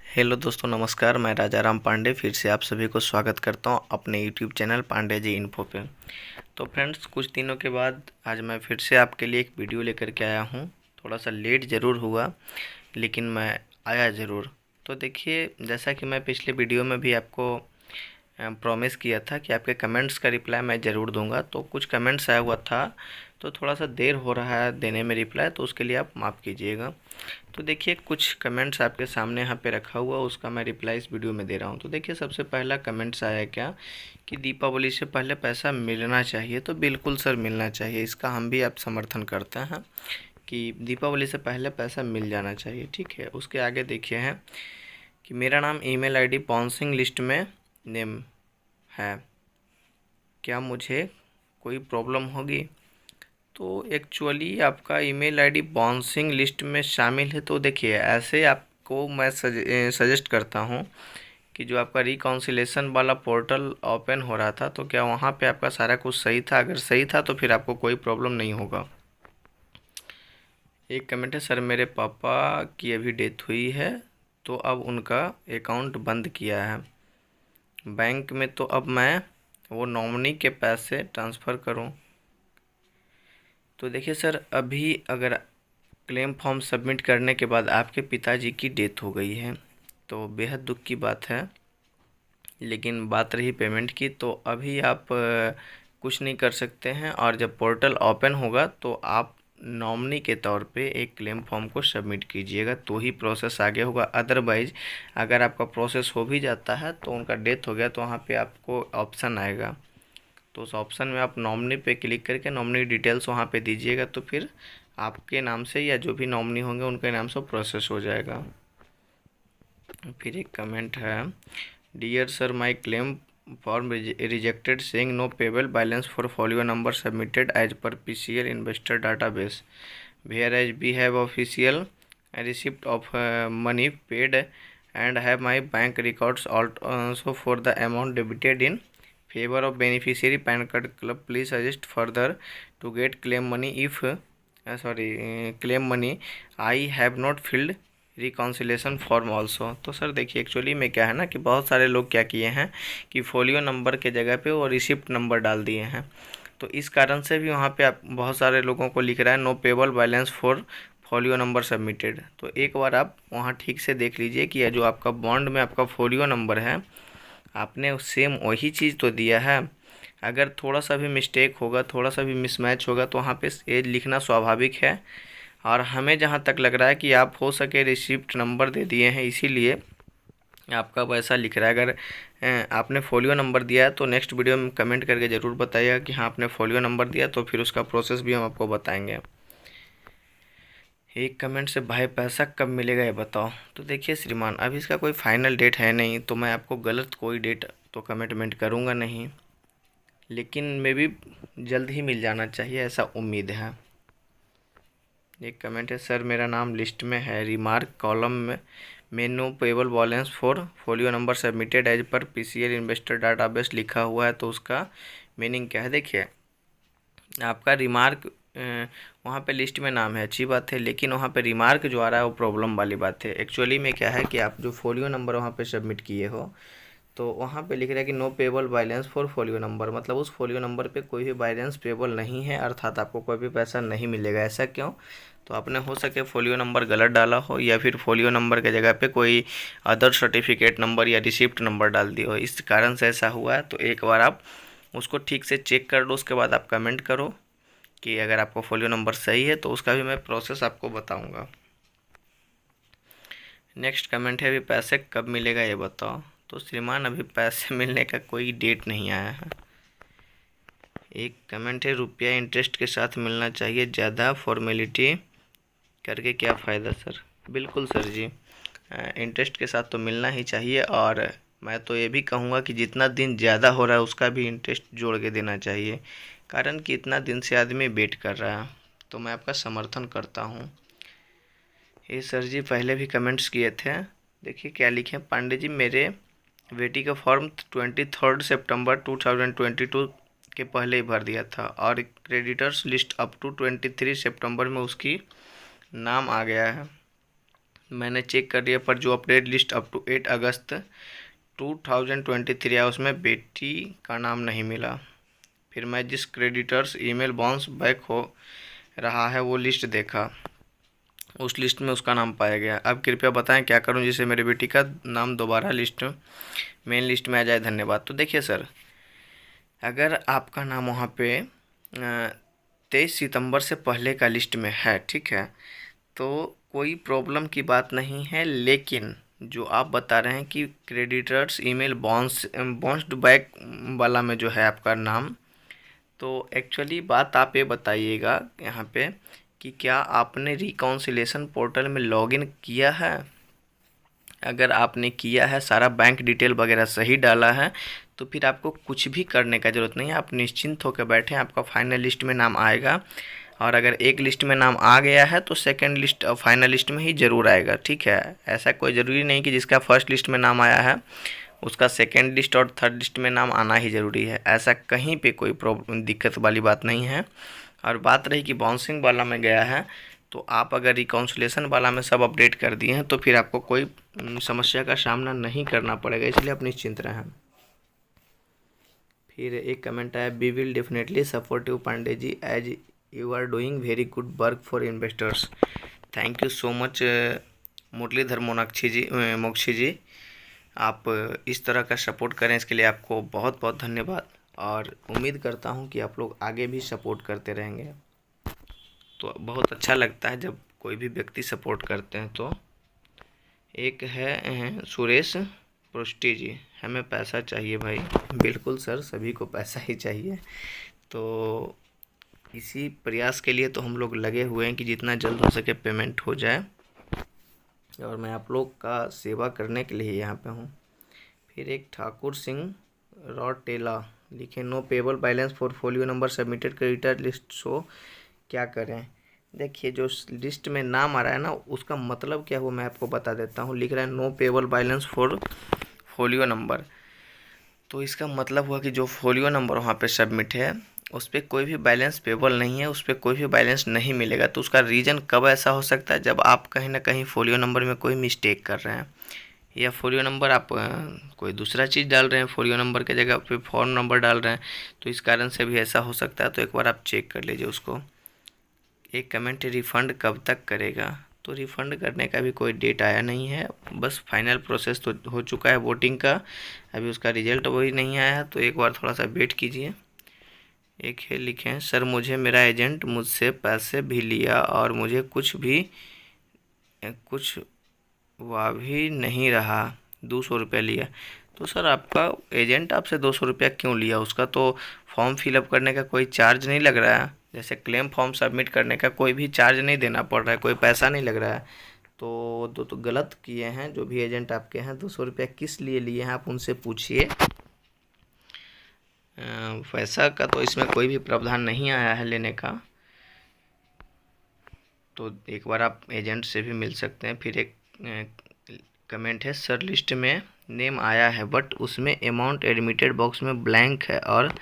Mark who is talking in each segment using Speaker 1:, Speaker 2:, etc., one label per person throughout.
Speaker 1: Hello दोस्तों, नमस्कार। मैं राजा राम पांडे फिर से आप सभी को स्वागत करता हूं अपने YouTube channel Pandey ji info पे। तो फ्रेंड्स, कुछ दिनों के बाद आज मैं फिर से आपके लिए एक वीडियो लेकर के आया हूं। थोड़ा सा लेट ज़रूर हुआ, लेकिन मैं आया ज़रूर। तो देखिए, जैसा कि मैं पिछले वीडियो में भी आपको प्रॉमिस किया था कि आपके कमेंट्स का रिप्लाई मैं ज़रूर दूंगा। तो कुछ कमेंट्स आया हुआ था, तो थोड़ा सा देर हो रहा है देने में रिप्लाई, तो उसके लिए आप माफ़ कीजिएगा। तो देखिए, कुछ कमेंट्स आपके सामने यहाँ पे रखा हुआ, उसका मैं रिप्लाई इस वीडियो में दे रहा हूँ। तो देखिए, सबसे पहला कमेंट्स आया क्या कि दीपावली से पहले पैसा मिलना चाहिए। तो बिल्कुल सर, मिलना चाहिए। इसका हम भी आप समर्थन करते हैं कि दीपावली से पहले पैसा मिल जाना चाहिए। ठीक है, उसके आगे देखिए हैं कि मेरा नाम ईमेल आईडी बाउंसिंग लिस्ट में नेम है, क्या मुझे कोई प्रॉब्लम होगी? तो एक्चुअली आपका ईमेल आईडी बाउंसिंग लिस्ट में शामिल है। तो देखिए, ऐसे आपको मैं सजेस्ट करता हूँ कि जो आपका रिकॉन्सिलेशन वाला पोर्टल ओपन हो रहा था, तो क्या वहाँ पे आपका सारा कुछ सही था? अगर सही था तो फिर आपको कोई प्रॉब्लम नहीं होगा। एक कमेंट है, सर मेरे पापा की अभी डेथ हुई है, तो अब उनका अकाउंट बंद किया है बैंक में, तो अब मैं वो नॉमिनी के पैसे ट्रांसफ़र करूं? तो देखिए सर, अभी अगर क्लेम फॉर्म सबमिट करने के बाद आपके पिताजी की डेथ हो गई है, तो बेहद दुख की बात है। लेकिन बात रही पेमेंट की, तो अभी आप कुछ नहीं कर सकते हैं। और जब पोर्टल ओपन होगा तो आप नॉमिनी के तौर पे एक क्लेम फॉर्म को सबमिट कीजिएगा, तो ही प्रोसेस आगे होगा। अदरवाइज अगर आपका प्रोसेस हो भी जाता है तो उनका डेथ हो गया, तो वहाँ पे आपको ऑप्शन आएगा, तो उस ऑप्शन में आप नॉमिनी पे क्लिक करके नॉमिनी डिटेल्स वहाँ पे दीजिएगा, तो फिर आपके नाम से या जो भी नॉमिनी होंगे उनके नाम से प्रोसेस हो जाएगा। फिर एक कमेंट है, dear sir, my claim form rejected saying no payable balance for folio number submitted as per PCL investor database, whereas we have official receipt of money paid and have my bank records also for the amount debited in favor of beneficiary pan card club, please suggest further to get claim money if claim money I have not filled reconciliation form also. तो sir देखिए, actually में क्या है ना कि बहुत सारे लोग क्या किए हैं कि फोलियो नंबर के जगह पे वो रिसिप्ट नंबर डाल दिए हैं, तो इस कारण से भी वहाँ पे आप बहुत सारे लोगों को लिख रहा है no payable balance for folio number submitted. तो एक बार आप वहाँ ठीक से देख लीजिए कि जो आपका बॉन्ड में आपका फोलियो नंबर है, आपने सेम वही चीज़ तो दिया है। अगर थोड़ा सा भी मिस्टेक होगा, थोड़ा सा भी मिसमैच होगा, तो वहाँ पे एज लिखना स्वाभाविक है। और हमें जहाँ तक लग रहा है कि आप हो सके रिसिप्ट नंबर दे दिए हैं, इसीलिए आपका वैसा लिख रहा है। अगर आपने फोलियो नंबर दिया है तो नेक्स्ट वीडियो में कमेंट करके ज़रूर बताइएगा कि हाँ आपने फोलियो नंबर दिया, तो फिर उसका प्रोसेस भी हम आपको बताएंगे। एक कमेंट से, भाई पैसा कब मिलेगा ये बताओ। तो देखिए श्रीमान, अभी इसका कोई फाइनल डेट है नहीं, तो मैं आपको गलत कोई डेट तो कमिटमेंट करूँगा नहीं, लेकिन मे भी जल्द ही मिल जाना चाहिए, ऐसा उम्मीद है। एक कमेंट है, सर मेरा नाम लिस्ट में है, रिमार्क कॉलम में no payable balance for folio number submitted as per PCL investor database लिखा हुआ है, तो उसका मीनिंग क्या है? देखिए, आपका रिमार्क वहाँ पे लिस्ट में नाम है, अच्छी बात है, लेकिन वहाँ पे रिमार्क जो आ रहा है वो प्रॉब्लम वाली बात है। एक्चुअली में क्या है कि आप जो फोलियो नंबर वहाँ पे सबमिट किए हो, तो वहाँ पे लिख रहा है कि no payable balance for folio number, मतलब उस फोलियो नंबर पे कोई भी बैलेंस पेबल नहीं है, अर्थात आपको कोई भी पैसा नहीं मिलेगा। ऐसा क्यों? तो आपने हो सके फोलियो नंबर गलत डाला हो, या फिर फोलियो नंबर के जगह पे कोई अदर सर्टिफिकेट नंबर या रिसिप्ट नंबर डाल दिया हो, इस कारण से ऐसा हुआ है। तो एक बार आप उसको ठीक से चेक कर लो, उसके बाद आप कमेंट करो कि अगर आपको फोलियो नंबर सही है, तो उसका भी मैं प्रोसेस आपको बताऊंगा। नेक्स्ट कमेंट है, अभी पैसे कब मिलेगा ये बताओ। तो श्रीमान, अभी पैसे मिलने का कोई डेट नहीं आया है। एक कमेंट है, रुपया इंटरेस्ट के साथ मिलना चाहिए, ज़्यादा फॉर्मेलिटी करके क्या फ़ायदा सर? बिल्कुल सर जी, इंटरेस्ट के साथ तो मिलना ही चाहिए, और मैं तो ये भी कहूँगा कि जितना दिन ज़्यादा हो रहा है उसका भी इंटरेस्ट जोड़ के देना चाहिए, कारण कि इतना दिन से आदमी वेट कर रहा है, तो मैं आपका समर्थन करता हूँ। ये सर जी पहले भी कमेंट्स किए थे, देखिए क्या लिखे, पांडे जी मेरे बेटी का फॉर्म 23 सितंबर 2022 के पहले ही भर दिया था, और क्रेडिटर्स लिस्ट अप टू 23 सितंबर में उसकी नाम आ गया है, मैंने चेक कर लिया, पर जो अपडेट लिस्ट अप टू 8 अगस्त 2023 है उसमें बेटी का नाम नहीं मिला। फिर मैं जिस क्रेडिटर्स ईमेल बाउंस बैक हो रहा है वो लिस्ट देखा, उस लिस्ट में उसका नाम पाया गया। अब कृपया बताएं क्या करूं जिससे मेरी बेटी का नाम दोबारा मेन लिस्ट में आ जाए, धन्यवाद। तो देखिए सर, अगर आपका नाम वहाँ पे 23 सितंबर से पहले का लिस्ट में है, ठीक है, तो कोई प्रॉब्लम की बात नहीं है। लेकिन जो आप बता रहे हैं कि क्रेडिटर्स ईमेल बाउंस्ड बैक वाला में जो है आपका नाम, तो एक्चुअली बात आप ये बताइएगा यहाँ पे कि क्या आपने रिकॉन्सिलेशन पोर्टल में लॉगिन किया है। अगर आपने किया है, सारा बैंक डिटेल वगैरह सही डाला है, तो फिर आपको कुछ भी करने का ज़रूरत नहीं है। आप निश्चिंत होकर बैठें, आपका फाइनल लिस्ट में नाम आएगा। और अगर एक लिस्ट में नाम आ गया है तो सेकंड लिस्ट और फाइनल लिस्ट में ही ज़रूर आएगा, ठीक है। ऐसा कोई ज़रूरी नहीं कि जिसका फर्स्ट लिस्ट में नाम आया है उसका सेकंड लिस्ट और थर्ड लिस्ट में नाम आना ही ज़रूरी है। ऐसा कहीं पे कोई प्रॉब्लम दिक्कत वाली बात नहीं है। और बात रही कि बाउंसिंग वाला में गया है, तो आप अगर रिकाउंसलेशन वाला में सब अपडेट कर दिए हैं तो फिर आपको कोई समस्या का सामना नहीं करना पड़ेगा, इसलिए आप निश्चिंत रहें। फिर एक कमेंट आया, we will definitely support you Pandey ji, as you are doing very good work for investors. Thank you so much Muralidhar Mokshi ji, आप इस तरह का सपोर्ट करें इसके लिए आपको बहुत बहुत धन्यवाद। और उम्मीद करता हूं कि आप लोग आगे भी सपोर्ट करते रहेंगे। तो बहुत अच्छा लगता है जब कोई भी व्यक्ति सपोर्ट करते हैं। तो एक है सुरेश पृष्टि जी, हमें पैसा चाहिए भाई। बिल्कुल सर, सभी को पैसा ही चाहिए। तो इसी प्रयास के लिए तो हम लोग लगे हुए हैं कि जितना जल्द हो सके पेमेंट हो जाए, और मैं आप लोग का सेवा करने के लिए यहाँ पे हूँ। फिर एक ठाकुर सिंह रॉटेला लिखे, no payable balance portfolio number submitted creditor list show, क्या करें। देखिए, जो लिस्ट में नाम आ रहा है ना, उसका मतलब क्या हुआ मैं आपको बता देता हूँ। लिख रहा है no payable balance for folio number, तो इसका मतलब हुआ कि जो फोलियो नंबर वहाँ पे सबमिट है उस पर कोई भी बैलेंस पेबल नहीं है, उस पर कोई भी बैलेंस नहीं मिलेगा। तो उसका रीज़न कब ऐसा हो सकता है, जब आप कहीं ना कहीं फोलियो नंबर में कोई मिस्टेक कर रहे हैं, या फोलियो नंबर आप कोई दूसरा चीज़ डाल रहे हैं, फोलियो नंबर के जगह पे फॉर्म नंबर डाल रहे हैं, तो इस कारण से भी ऐसा हो सकता है। तो एक बार आप चेक कर लीजिए उसको। एक कमेंट, रिफ़ंड कब तक करेगा। तो रिफ़ंड करने का भी कोई डेट आया नहीं है, बस फाइनल प्रोसेस तो हो चुका है वोटिंग का, अभी उसका रिजल्ट वही नहीं आया है, तो एक बार थोड़ा सा वेट कीजिए। एक है लिखें, सर मुझे मेरा एजेंट मुझसे पैसे भी लिया और मुझे कुछ वह भी नहीं रहा, 200 रुपया लिया। तो सर आपका एजेंट आपसे 200 रुपया क्यों लिया, उसका तो फॉर्म फिलअप करने का कोई चार्ज नहीं लग रहा है। जैसे क्लेम फॉर्म सबमिट करने का कोई भी चार्ज नहीं देना पड़ रहा है, कोई पैसा नहीं लग रहा है। तो गलत किए हैं जो भी एजेंट आपके हैं। 200 रुपया किस लिए लिए हैं आप उनसे पूछिए। पैसा का तो इसमें कोई भी प्रावधान नहीं आया है लेने का, तो एक बार आप एजेंट से भी मिल सकते हैं। फिर एक कमेंट है, सर लिस्ट में नेम आया है बट उसमें अमाउंट एडमिटेड बॉक्स में ब्लैंक है और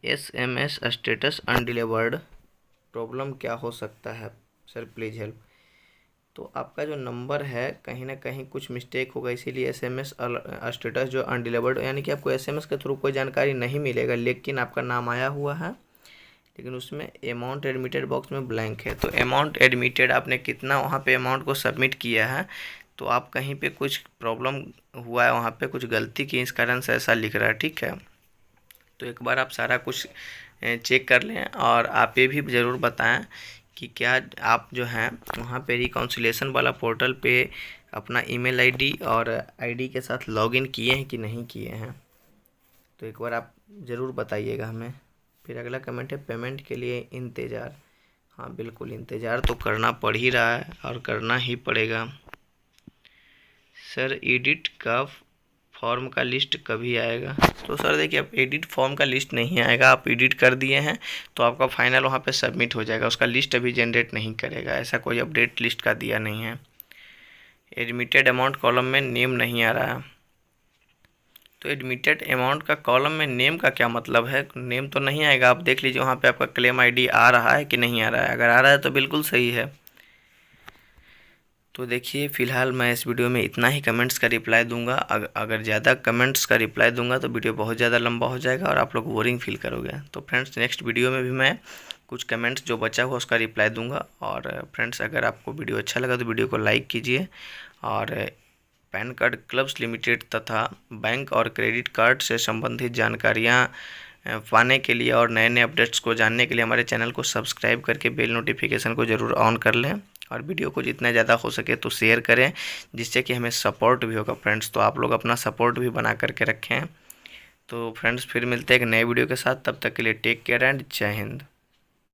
Speaker 1: SMS स्टेटस अनडिलीवर्ड, प्रॉब्लम क्या हो सकता है सर, प्लीज़ हेल्प। तो आपका जो नंबर है कहीं ना कहीं कुछ मिस्टेक होगा, इसीलिए SMS स्टेटस जो अनडिलीवर्ड, यानी कि आपको SMS के थ्रू कोई जानकारी नहीं मिलेगा, लेकिन आपका नाम आया हुआ है, लेकिन उसमें अमाउंट एडमिटेड बॉक्स में ब्लैंक है। तो अमाउंट एडमिटेड आपने कितना वहाँ पे अमाउंट को सबमिट किया है, तो आप कहीं पे कुछ प्रॉब्लम हुआ है, वहाँ पे कुछ गलती की, इस कारण से ऐसा लिख रहा है, ठीक है। तो एक बार आप सारा कुछ चेक कर लें, और आप ये भी ज़रूर बताएं कि क्या आप जो हैं वहाँ पे रिकॉन्सिलेशन वाला पोर्टल पे अपना ईमेल आईडी और आईडी के साथ लॉगिन किए हैं कि नहीं किए हैं। तो एक बार आप ज़रूर बताइएगा हमें। फिर अगला कमेंट है, पेमेंट के लिए इंतज़ार। हाँ बिल्कुल, इंतज़ार तो करना पड़ ही रहा है और करना ही पड़ेगा। सर एडिट का फॉर्म का लिस्ट कभी आएगा। तो सर देखिए, अब एडिट फॉर्म का लिस्ट नहीं आएगा, आप एडिट कर दिए हैं तो आपका फाइनल वहाँ पे सबमिट हो जाएगा, उसका लिस्ट अभी जनरेट नहीं करेगा, ऐसा कोई अपडेट लिस्ट का दिया नहीं है। एडमिटेड अमाउंट कॉलम में नेम नहीं आ रहा है। तो एडमिटेड अमाउंट का कॉलम में नेम का क्या मतलब है, नेम तो नहीं आएगा। आप देख लीजिए वहाँ पे आपका क्लेम आईडी आ रहा है कि नहीं आ रहा है, अगर आ रहा है तो बिल्कुल सही है। तो देखिए फ़िलहाल मैं इस वीडियो में इतना ही कमेंट्स का रिप्लाई दूंगा। अगर ज़्यादा कमेंट्स का रिप्लाई दूंगा तो वीडियो बहुत ज़्यादा लंबा हो जाएगा और आप लोग बोरिंग फील करोगे। तो फ्रेंड्स नेक्स्ट वीडियो में भी मैं कुछ कमेंट्स जो बचा हुआ उसका रिप्लाई दूंगा। और फ्रेंड्स अगर आपको वीडियो अच्छा लगा तो वीडियो को लाइक कीजिए। और पैन कार्ड क्लब्स लिमिटेड तथा बैंक और क्रेडिट कार्ड से संबंधित जानकारियाँ पाने के लिए और नए नए अपडेट्स को जानने के लिए हमारे चैनल को सब्सक्राइब करके बेल नोटिफिकेशन को ज़रूर ऑन कर लें। और वीडियो को जितना ज़्यादा हो सके तो शेयर करें, जिससे कि हमें सपोर्ट भी होगा फ्रेंड्स। तो आप लोग अपना सपोर्ट भी बना करके रखें। तो फ्रेंड्स फिर मिलते हैं एक नए वीडियो के साथ, तब तक के लिए टेक केयर एंड जय हिंद।